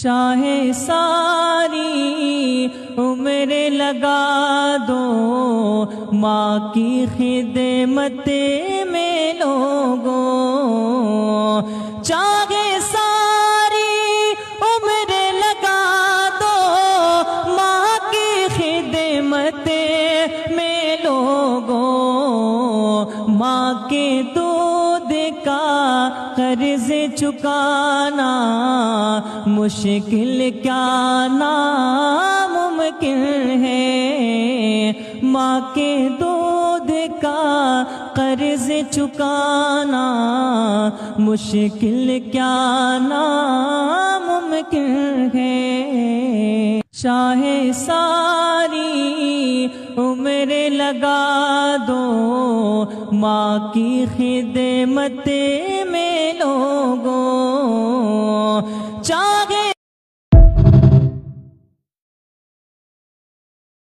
شاہ ساری عمر لگا دو ماں کی خدمت میں لوگوں، چاہے ساری عمر لگا دو ماں کی خدمت میں لوگوں، ماں کے دودھ کا قرض چکانا مشکل کیا ناممکن ہے، ماں کے دودھ کا قرض چکانا مشکل کیا ناممکن ہے۔ شاہ ساری عمر لگا دو ماں کی خدمت میں لوگوں،